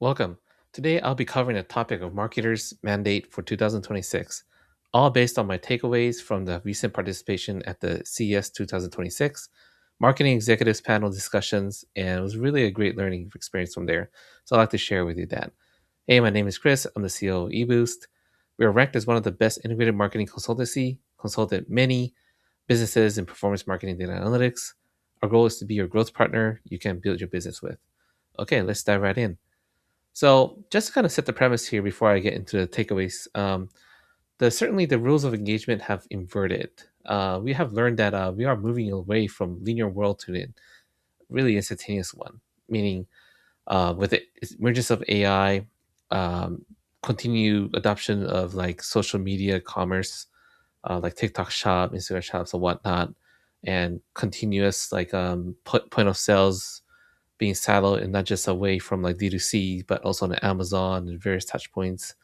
Welcome. Today I'll be covering a topic of marketers' mandate for 2026, all based on my takeaways from the recent participation at the CES 2026 Marketing Executives Panel discussions, and it was really a great learning experience from there. So I'd like to share with you that. Hey, my name is Chris. I'm the CEO of Eboost. We are ranked as one of the best integrated marketing consultancy, consulted many businesses in performance marketing data analytics. Our goal is to be your growth partner you can build your business with. Okay, let's dive right in. So, just to kind of set the premise here before I get into the takeaways, certainly the rules of engagement have inverted. We have learned that we are moving away from linear world to a really instantaneous one, meaning with the emergence of AI, continued adoption of like social media commerce, like TikTok Shop, Instagram Shops, and whatnot, and continuous like point of sales being siloed and not just away from like D2C, but also on Amazon and various touch points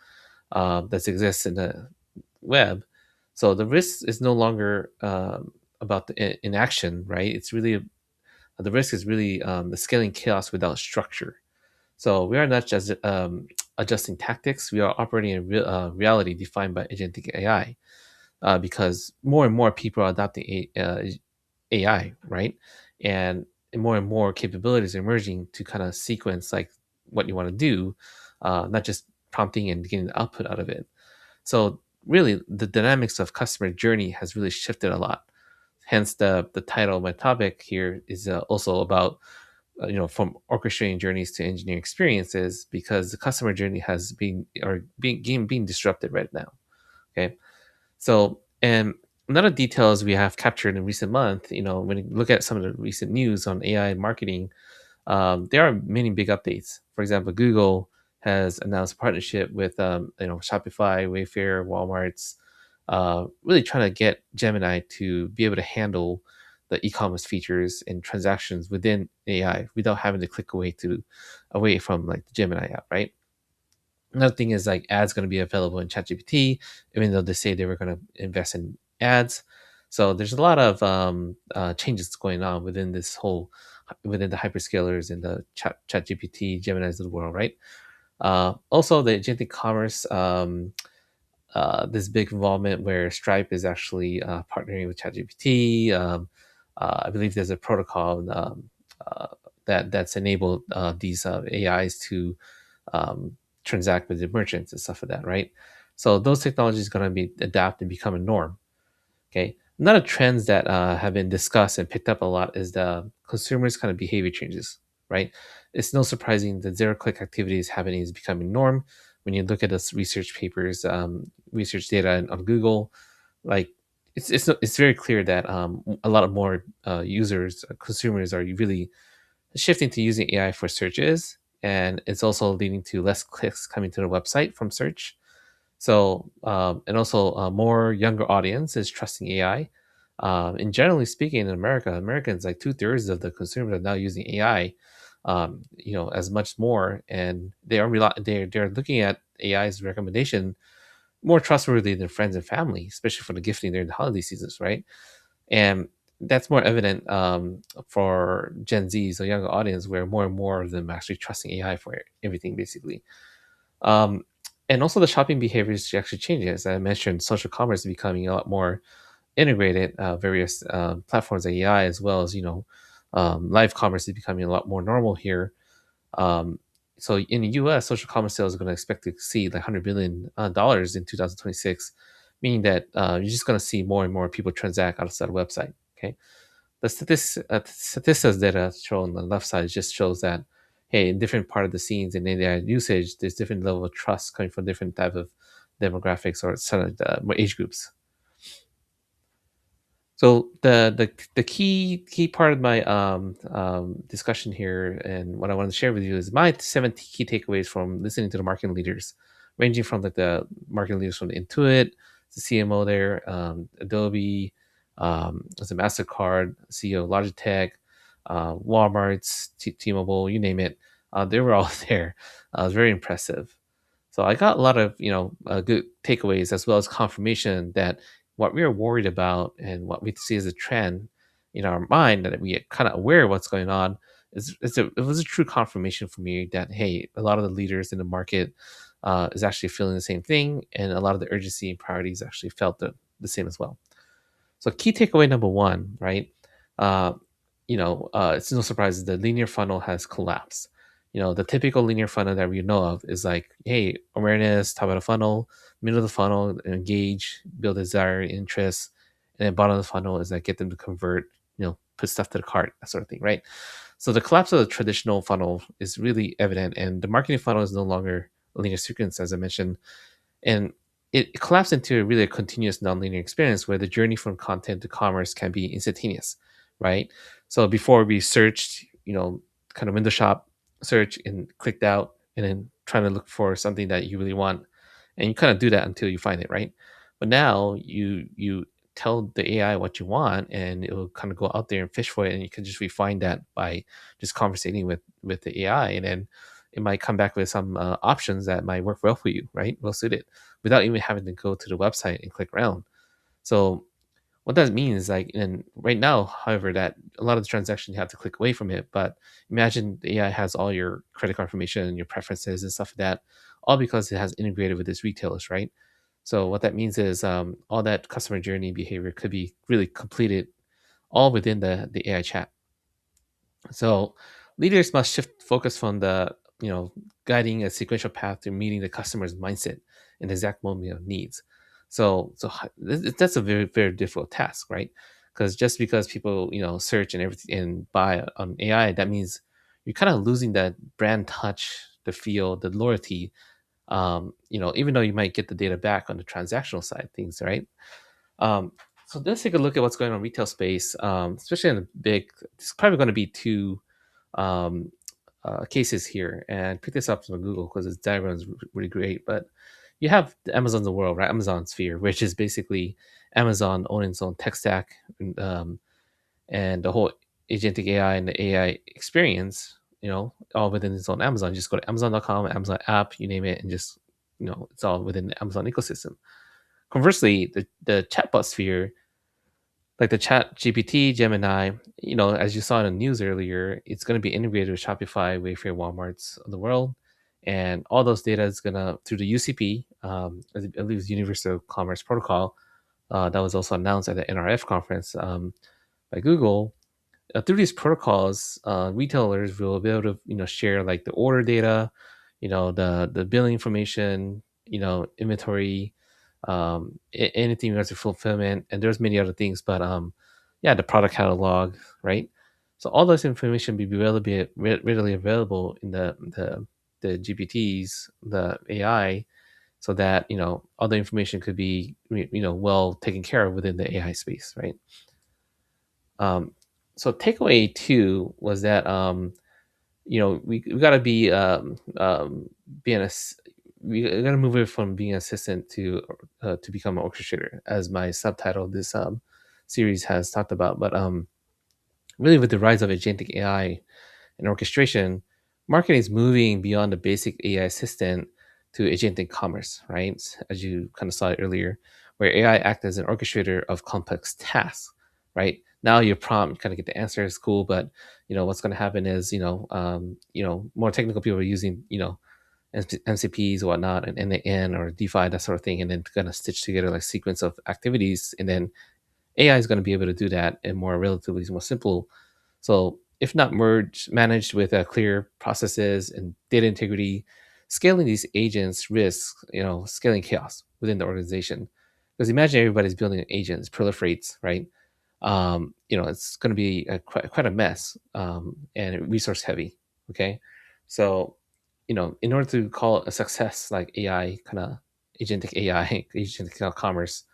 that exist in the web. So the risk is no longer about the inaction, right? It's really the risk is really the scaling chaos without structure. So we are not just adjusting tactics; we are operating in reality defined by agentic AI, because more and more people are adopting AI, right? And more capabilities are emerging to kind of sequence like what you want to do, not just prompting and getting the output out of it. So really, the dynamics of customer journey has really shifted a lot. Hence, the title of my topic here is also about from orchestrating journeys to engineering experiences, because the customer journey has been or being disrupted right now. Okay, so, and another details we have captured in recent month, when you look at some of the recent news on AI and marketing, there are many big updates. For example, Google has announced a partnership with Shopify, Wayfair, Walmart's, really trying to get Gemini to be able to handle the e-commerce features and transactions within AI without having to click away from like the Gemini app, right? Another thing is like ads going to be available in ChatGPT, even though they say they were going to invest in ads. So there's a lot of changes going on within the hyperscalers and the ChatGPT, Gemini's of the world, right? Also, the agentic commerce, this big involvement where Stripe is actually partnering with ChatGPT. I believe there's a protocol that's enabled these AIs to transact with the merchants and stuff like that, right? So those technologies are going to be adapt and become a norm. Okay. Another trends that have been discussed and picked up a lot is the consumers' kind of behavior changes, right? It's no surprising that zero-click activity is happening is becoming norm. When you look at this research papers, research data on Google, like it's very clear that a lot of more consumers are really shifting to using AI for searches, and it's also leading to less clicks coming to the website from search. So, and also more younger audience is trusting AI. And generally speaking, in America, Americans like 2/3 of the consumers are now using AI, as much more, and they're looking at AI's recommendation more trustworthy than friends and family, especially for the gifting during the holiday seasons, right? And that's more evident for Gen Z's or younger audience, where more and more of them are actually trusting AI for everything, basically. Um, and also the shopping behaviors actually changing. As I mentioned, social commerce is becoming a lot more integrated. Various platforms like AI, as well as live commerce is becoming a lot more normal here. Um, so in the U.S., social commerce sales are going to expect to exceed like $100 billion in 2026, meaning that you're just going to see more and more people transact outside the website. Okay, the statistics data shown on the left side just shows that, hey, in different part of the scenes in AI usage, there's different level of trust coming from different type of demographics or sort of age groups. So the key part of my discussion here and what I want to share with you is my 7 key takeaways from listening to the marketing leaders, ranging from like the marketing leaders from Intuit, the CMO there, Adobe, as a Mastercard, CEO of Logitech, Walmart's, T-Mobile, you name it, they were all there. It was very impressive. So I got a lot of good takeaways, as well as confirmation that what we are worried about and what we see as a trend in our mind, that we are kind of aware of what's going on, it was a true confirmation for me that, hey, a lot of the leaders in the market is actually feeling the same thing, and a lot of the urgency and priorities actually felt the same as well. So key takeaway number one, right? Uh, it's no surprise the linear funnel has collapsed. The typical linear funnel that we know of is like, hey, awareness, top of the funnel, middle of the funnel, engage, build desire, interest, and then bottom of the funnel is like get them to convert, put stuff to the cart, that sort of thing, right? So the collapse of the traditional funnel is really evident, and the marketing funnel is no longer a linear sequence, as I mentioned, and it collapsed into really a continuous nonlinear experience where the journey from content to commerce can be instantaneous, right? So before we searched, kind of window shop search and clicked out and then trying to look for something that you really want, and you kind of do that until you find it, right? But now you tell the AI what you want, and it will kind of go out there and fish for it, and you can just refine that by just conversating with the AI, and then it might come back with some options that might work well for you, right? Well suited, without even having to go to the website and click around. So what that means is like, and right now, however, that a lot of the transactions you have to click away from it. But imagine the AI has all your credit card information, your preferences, and stuff like that, all because it has integrated with its retailers, right? So what that means is all that customer journey behavior could be really completed all within the AI chat. So leaders must shift focus from the, guiding a sequential path to meeting the customer's mindset in the exact moment of needs. That's a very, very difficult task, right? Because just because people, search and everything and buy on AI, that means you're kind of losing that brand touch, the feel, the loyalty. Even though you might get the data back on the transactional side of things, right? Um, so let's take a look at what's going on in retail space, especially in the big. It's probably going to be two um, cases here, and pick this up from Google because its diagram is really great. But you have the Amazon of the world, right? Amazon Sphere, which is basically Amazon owning its own tech stack, and the whole agentic AI and the AI experience, all within its own Amazon. You just go to Amazon.com, Amazon app, you name it, and just it's all within the Amazon ecosystem. Conversely, the chatbot sphere, like the Chat GPT, Gemini, as you saw in the news earlier, it's going to be integrated with Shopify, Wayfair, Walmart's of the world, and all those data is going to through the UCP, I believe it's Universal Commerce Protocol, that was also announced at the NRF conference by Google. Through these protocols, retailers will be able to share like the order data, the billing information, inventory, anything regards to fulfillment, and there's many other things. But yeah, the product catalog, right? So all this information will be readily available in the GPTs, the AI, so that all the information could be well taken care of within the AI space, right? Um, so takeaway two was that we got to be being a we got to move it from being an assistant to become an orchestrator, as my subtitle of this series has talked about. But really, with the rise of agentic AI and orchestration, marketing is moving beyond the basic AI assistant to agentic commerce, right? As you kind of saw it earlier, where AI acts as an orchestrator of complex tasks, right? Now your prompt kind of get the answer is cool, but what's going to happen is more technical people are using MCPs or whatnot and NAN or DeFi, that sort of thing, and then kind of stitch together like sequence of activities, and then AI is going to be able to do that in more relatively more simple. So if not managed with clear processes and data integrity, scaling these agents risks, scaling chaos within the organization. Because imagine everybody's building agents, proliferates, right? It's going to be quite a mess, and resource heavy. Okay, so in order to call it a success, like AI kind of agentic AI, agentic commerce,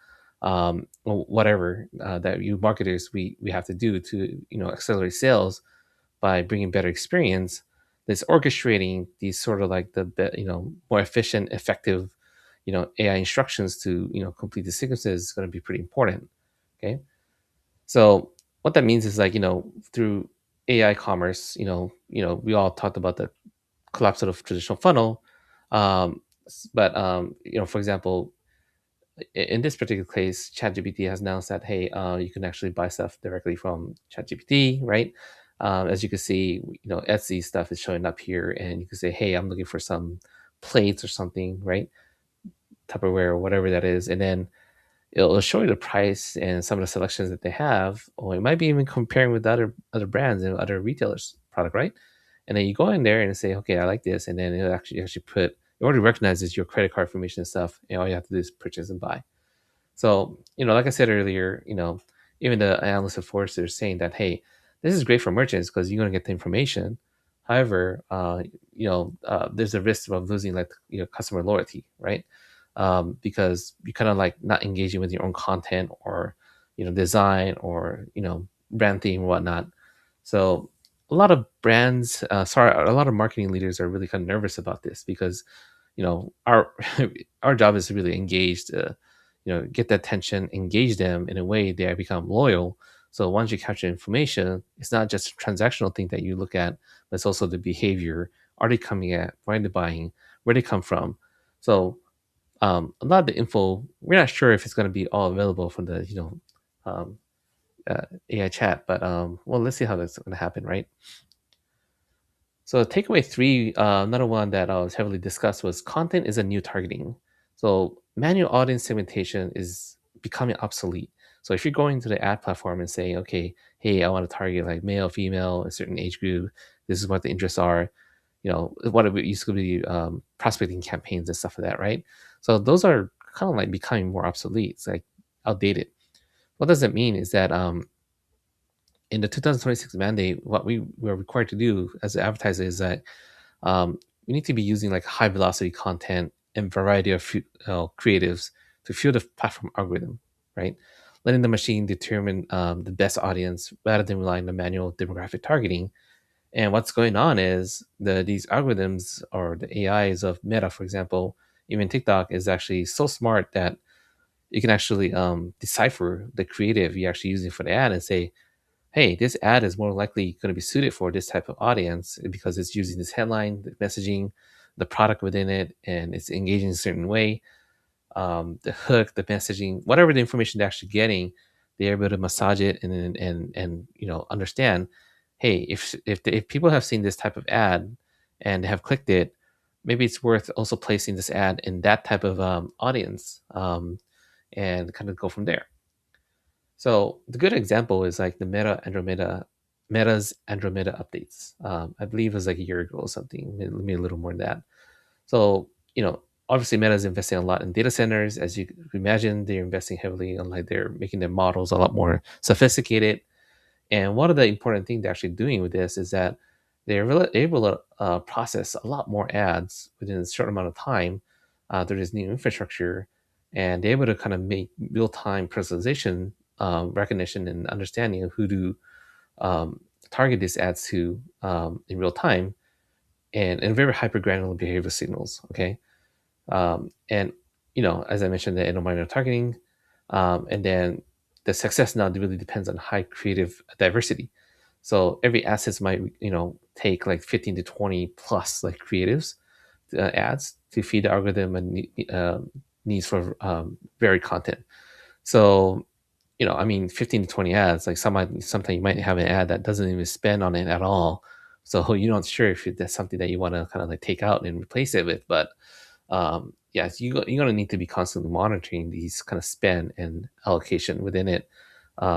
or whatever that you marketers we have to do to accelerate sales by bringing better experience. This orchestrating these sort of like more efficient, effective AI instructions to complete the sequences is going to be pretty important. Okay, so what that means is like through AI commerce, we all talked about the collapse of the traditional funnel, but for example, in this particular case, ChatGPT has announced that, hey, you can actually buy stuff directly from ChatGPT, right? As you can see, Etsy stuff is showing up here, and you can say, hey, I'm looking for some plates or something, right? Tupperware or whatever that is, and then it'll show you the price and some of the selections that they have, or it might be even comparing with other brands and other retailers product, right? And then you go in there and say, okay, I like this, and then it'll actually put, it already recognizes your credit card information and stuff, and all you have to do is purchase and buy. So, like I said earlier, even the analysts of Forrester is saying that, hey, this is great for merchants because you're going to get the information. However, there's a risk of losing like customer loyalty, right? Because you kind of like not engaging with your own content or design or brand theme and whatnot. So a lot of brands, a lot of marketing leaders are really kind of nervous about this because our our job is to really engage, get that attention, engage them in a way they become loyal. So once you capture information, it's not just a transactional thing that you look at, but it's also the behavior. Are they coming at? Why are they buying? Where they come from? So a lot of the info, we're not sure if it's going to be all available from the um, AI chat, but well, let's see how that's going to happen, right? So takeaway three, another one that was heavily discussed was content is a new targeting. So manual audience segmentation is becoming obsolete. So if you're going to the ad platform and saying, okay, hey, I want to target like male, female, a certain age group, this is what the interests are, what it used to be prospecting campaigns and stuff like that, right? So those are kind of like becoming more obsolete. It's like outdated. What does that mean is that in the 2026 mandate, what we were required to do as an advertiser is that we need to be using like high velocity content and variety of creatives to fuel the platform algorithm, right? Letting the machine determine the best audience rather than relying on manual demographic targeting. And what's going on is these algorithms or the AIs of Meta, for example, even TikTok is actually so smart that you can actually decipher the creative you're actually using for the ad and say, hey, this ad is more likely going to be suited for this type of audience because it's using this headline, the messaging, the product within it, and it's engaging in a certain way. The hook, the messaging, whatever the information they're actually getting, they're able to massage it and understand. Hey, if people have seen this type of ad and have clicked it, maybe it's worth also placing this ad in that type of audience, and kind of go from there. So the good example is like the Meta's Andromeda updates. I believe it was like a year ago or something, maybe a little more than that. So obviously Meta is investing a lot in data centers. As you can imagine, they're investing heavily on like they're making their models a lot more sophisticated. And one of the important things they're actually doing with this is that they're able to process a lot more ads within a short amount of time through this new infrastructure, and they're able to kind of make real-time personalization, recognition, and understanding of who to target these ads to in real time, and very hyper granular behavioral signals. Okay, and as I mentioned, the endominor targeting, and then the success now really depends on high creative diversity. So every asset might take like 15 to 20 plus like creatives ads to feed the algorithm and needs for varied content. So I mean, 15 to 20 ads, like sometimes you might have an ad that doesn't even spend on it at all. So you're not sure if that's something that you want to kind of like take out and replace it with. But yes, you're going to need to be constantly monitoring these kind of spend and allocation within it,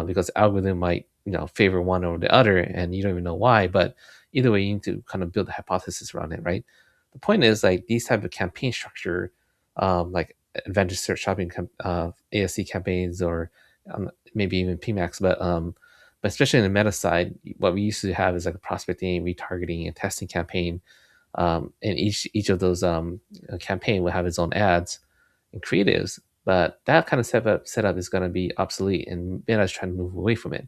because algorithm might favor one or the other, and you don't even know why. But either way, you need to kind of build a hypothesis around it, right? The point is like these type of campaign structure, like advantage search shopping, ASC campaigns, or maybe even PMAX, but especially in the meta side, what we used to have is like a prospecting, retargeting, and testing campaign, and each of those campaign will have its own ads and creatives. But that kind of setup is going to be obsolete, and Meta is trying to move away from it,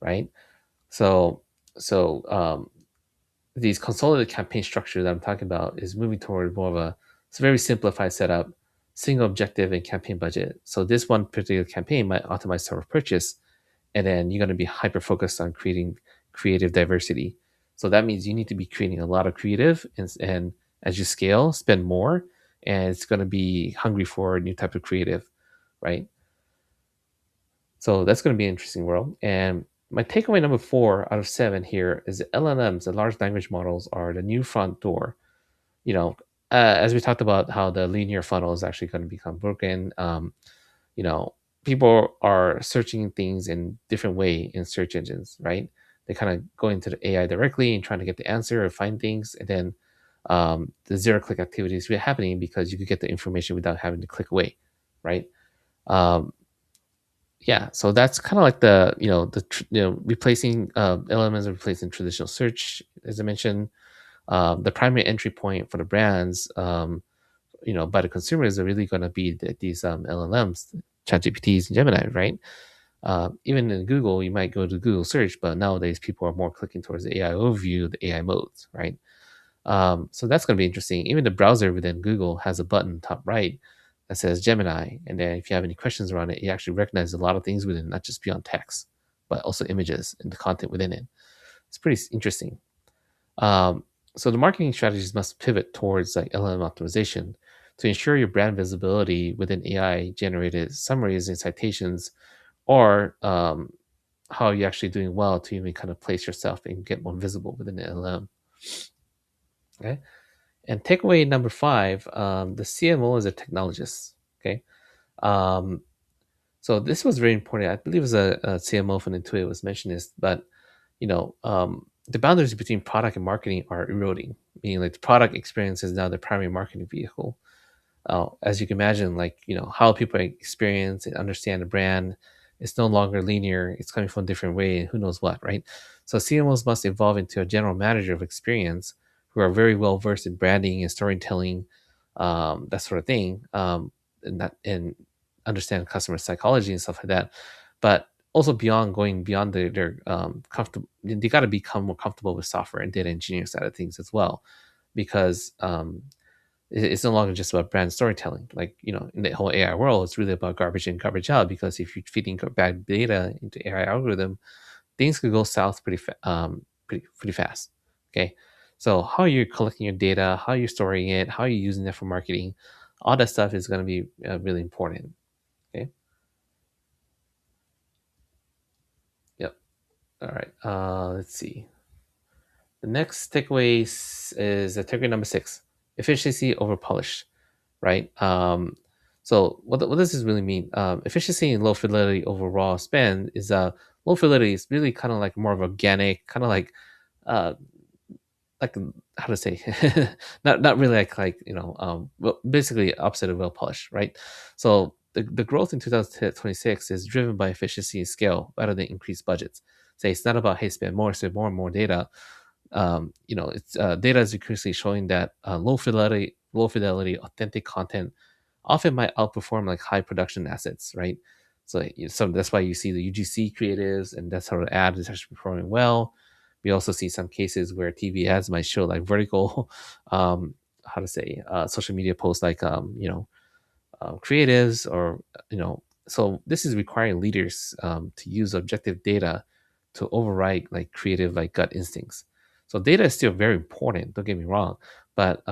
right? So so these consolidated campaign structure that I'm talking about is moving toward more of it's a very simplified setup, single objective and campaign budget. So this one particular campaign might optimize time of purchase, and then you're going to be hyper focused on creating creative diversity. So that means you need to be creating a lot of creative, and as you scale, spend more, and it's going to be hungry for a new type of creative, right? So that's going to be an interesting world. And My takeaway number 4 out of 7 here is that LLMs, the large language models, are the new front door. You know, as we talked about how the linear funnel is actually going to become broken. You know, people are searching things in different way in search engines, right? They kind of go into the AI directly and trying to get the answer or find things, and then the zero click activity is really happening because you could get the information without having to click away, right? Um, yeah, so that's kind of like the replacing elements of replacing traditional search, as I mentioned. The primary entry point for the brands, by the consumers are really going to be these LLMs, ChatGPTs and Gemini, right? Even in Google, you might go to Google search, but nowadays people are more clicking towards the AI overview, the AI modes, right? So that's going to be interesting. Even the browser within Google has a button top right that says Gemini, and then if you have any questions around it, it actually recognizes a lot of things within, not just beyond text, but also images and the content within it. It's pretty interesting. Um, so the marketing strategies must pivot towards like LLM optimization to ensure your brand visibility within AI generated summaries and citations, or how you're actually doing well to even kind of place yourself and get more visible within the LLM. Okay. And takeaway number 5, the CMO is a technologist. Okay. Um, so this was very important. I believe it was a CMO from Intuit was mentioning this, but the boundaries between product and marketing are eroding. Meaning, like the product experience is now the primary marketing vehicle. As you can imagine, like how people experience and understand the brand, it's no longer linear. It's coming from a different way, and who knows what, right? So CMOs must evolve into a general manager of experience who are very well versed in branding and storytelling, that sort of thing, and understand customer psychology and stuff like that. But also beyond going beyond their comfortable, they got to become more comfortable with software and data engineering side of things as well, because it's no longer just about brand storytelling. Like, in the whole AI world, it's really about garbage in, garbage out. Because if you're feeding bad data into AI algorithm, things could go south pretty fast. Okay, so how you're collecting your data, how you're storing it, how you're using it for marketing, all that stuff is going to be really important. Okay. Yep. All right. Let's see. The next takeaway is takeaway number 6: efficiency over polish, right? So what does this really mean? Efficiency and low fidelity over raw spend is low fidelity is really kind of like more of organic, kind of uh, like how to say, not really well, basically opposite of well polished, right? So the growth in 2026 is driven by efficiency and scale rather than increased budgets. Say it's not about, hey, spend more and more data. It's data is increasingly showing that low fidelity authentic content often might outperform like high production assets, right? So that's why you see the UGC creatives, and that's how the ad is actually performing well. We also see some cases where TV ads might show like vertical, how to say, social media posts, like creatives, or so this is requiring leaders to use objective data to override like creative like gut instincts. So data is still very important, don't get me wrong, but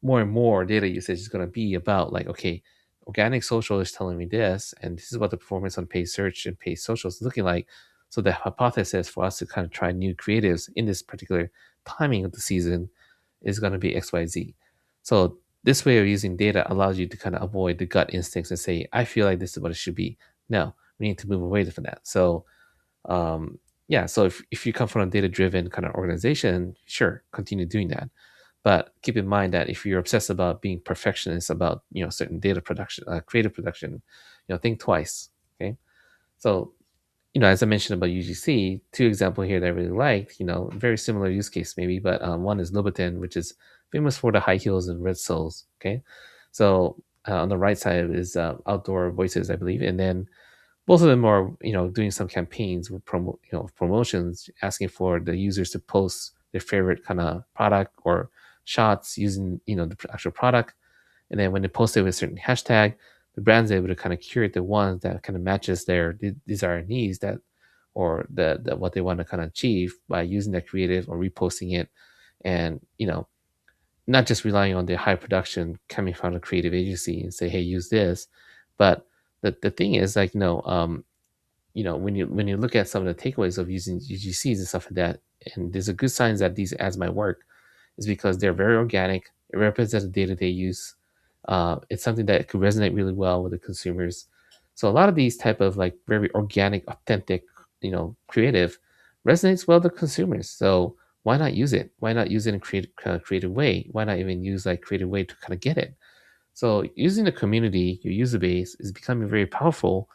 more and more data usage is going to be about like, okay, organic social is telling me this, and this is what the performance on paid search and paid social is looking like. So the hypothesis for us to kind of try new creatives in this particular timing of the season is going to be XYZ. So this way of using data allows you to kind of avoid the gut instincts and say, I feel like this is what it should be. No, we need to move away from that. So, yeah, so if you come from a data driven kind of organization, sure, continue doing that. But keep in mind that if you're obsessed about being perfectionist about certain data production, creative production, think twice. Okay, so as I mentioned about UGC, two example here that I really liked, very similar use case maybe, but one is Louboutin, which is famous for the high heels and red soles. Okay, so on the right side is outdoor voices, I believe, and then both of them are doing some campaigns with promotions, asking for the users to post their favorite kind of product or shots using the actual product, and then when they post it with a certain hashtag, the brand's able to kind of curate the ones that kind of matches their desired needs, that or the what they want to kind of achieve by using that creative or reposting it, and not just relying on the high production coming from a creative agency and say, hey, use this. But the thing is, like, when you look at some of the takeaways of using UGCs and stuff like that, and there's a good signs that these ads might work, is because they're very organic. It represents a day-to-day use. It's something that could resonate really well with the consumers. So a lot of these type of like very organic, authentic, creative resonates well with the consumers. So why not use it? Why not use it in creative way? Why not even use like creative way to kind of get it? So using the community, your user base is becoming very powerful,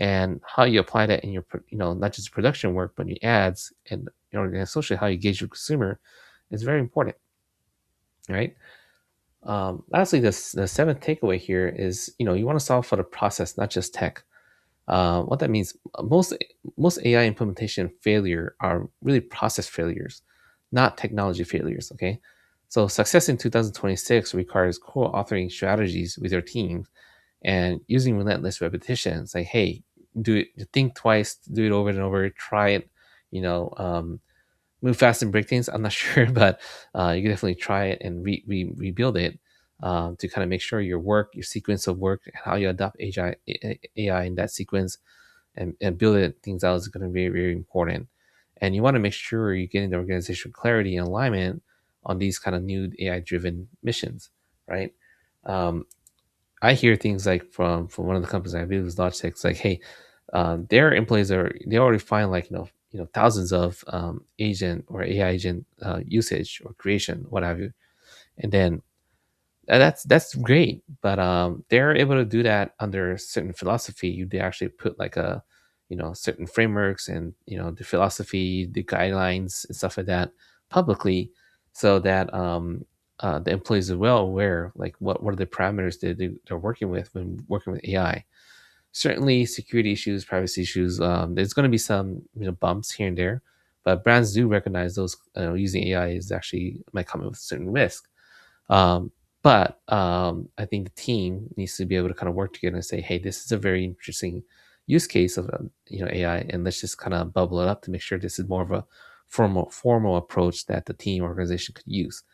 and how you apply that in your, not just production work, but your ads and socially how you engage your consumer is very important, right? Lastly, the seventh takeaway here is, you want to solve for the process, not just tech. What that means, most AI implementation failure are really process failures, not technology failures. Okay, so success in 2026 requires co-authoring strategies with your team and using relentless repetition. It's like, hey, do it, think twice, do it over and over, try it. You know, move fast and break things. I'm not sure, but you can definitely try it and rebuild it to kind of make sure your work, your sequence of work, and how you adopt AI in that sequence and build it things out is going to be very, very important. And you want to make sure you're getting the organizational clarity and alignment on these kind of new AI driven missions, right? Um, I hear things like from one of the companies I believe was Logitech. It's like, hey, their employees they already find like thousands of agent or AI agent usage or creation, what have you, and then that's great. But they're able to do that under a certain philosophy. They actually put like a certain frameworks and the philosophy, the guidelines and stuff like that publicly, so that the employees are well aware like what are the parameters they're working with when working with AI. Certainly security issues, privacy issues, there's going to be some bumps here and there, but brands do recognize those using AI is actually might come with certain risk. But I think the team needs to be able to kind of work together and say, hey, this is a very interesting use case of AI, and let's just kind of bubble it up to make sure this is more of a formal approach that the team organization could use.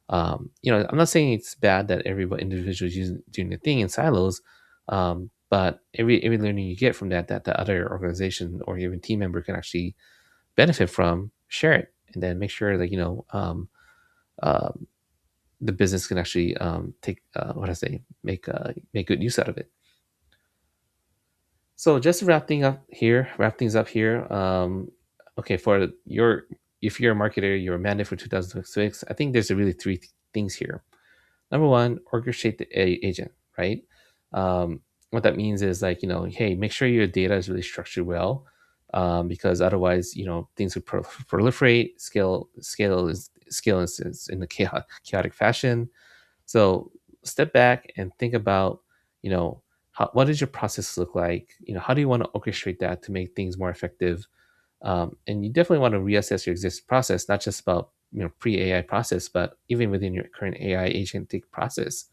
I'm not saying it's bad that every individual is doing the thing in silos, but every learning you get from that the other organization or even team member can actually benefit from, share it, and then make sure that uh, the business can actually take what I say make good use out of it. So just to wrap things up here. Okay, for your if you're a marketer, your mandate for 2026, I think there's really three things here. Number one, orchestrate the agent, right? What that means is like, hey, make sure your data is really structured well, because otherwise, things would proliferate, scale is in a chaotic fashion. So step back and think about, what does your process look like? How do you want to orchestrate that to make things more effective? And you definitely want to reassess your existing process, not just about pre AI process, but even within your current AI agentic process.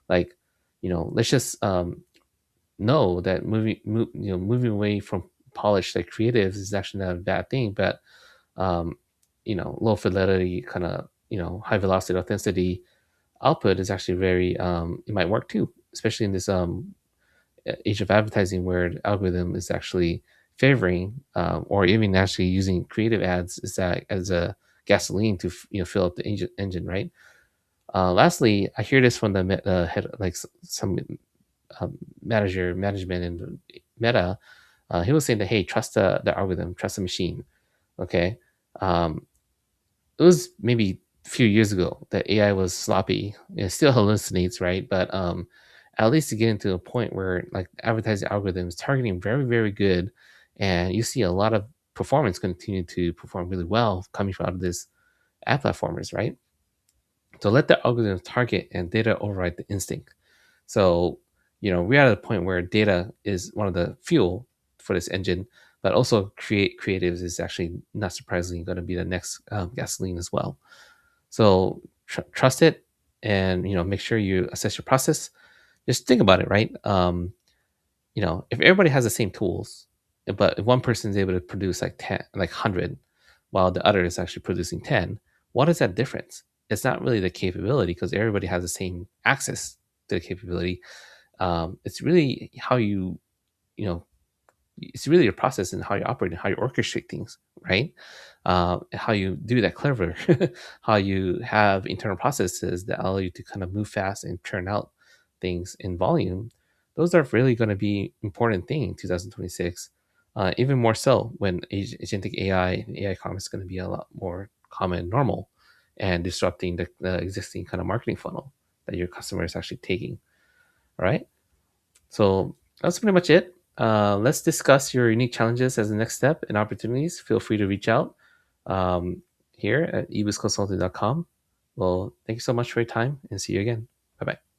Like, let's just know that moving away from polished like creatives is actually not a bad thing, but um, low fidelity kind of high velocity authenticity output is actually very it might work too, especially in this age of advertising where the algorithm is actually favoring or even actually using creative ads is that as a gasoline to fill up the engine, right? Lastly, I hear this from the head, like some management in Meta. He was saying that, hey, trust the algorithm, trust the machine. Okay, um, it was maybe a few years ago that AI was sloppy. It still hallucinates, right? But at least to get into a point where like advertising algorithms targeting very, very good, and you see a lot of performance continue to perform really well coming out of this ad platformers, right? So let the algorithm target and data override the instinct. So, we're at a point where data is one of the fuel for this engine, but also creatives is actually not surprisingly going to be the next gasoline as well. So trust it, and make sure you assess your process. Just think about it, right? If everybody has the same tools, but if one person is able to produce like 10, like 100, while the other is actually producing 10, what is that difference? It's not really the capability because everybody has the same access to the capability. It's really how you know it's really your process and how you operate and how you orchestrate things, right? How you do that clever, how you have internal processes that allow you to kind of move fast and churn out things in volume. Those are really going to be important thing in 2026. Even more so when agentic AI and AI commerce is going to be a lot more common and normal, and disrupting the existing kind of marketing funnel that your customer is actually taking. All right. So that's pretty much it. Let's discuss your unique challenges as the next step and opportunities. Feel free to reach out here at eboostconsulting.com. Well, thank you so much for your time and see you again. Bye bye.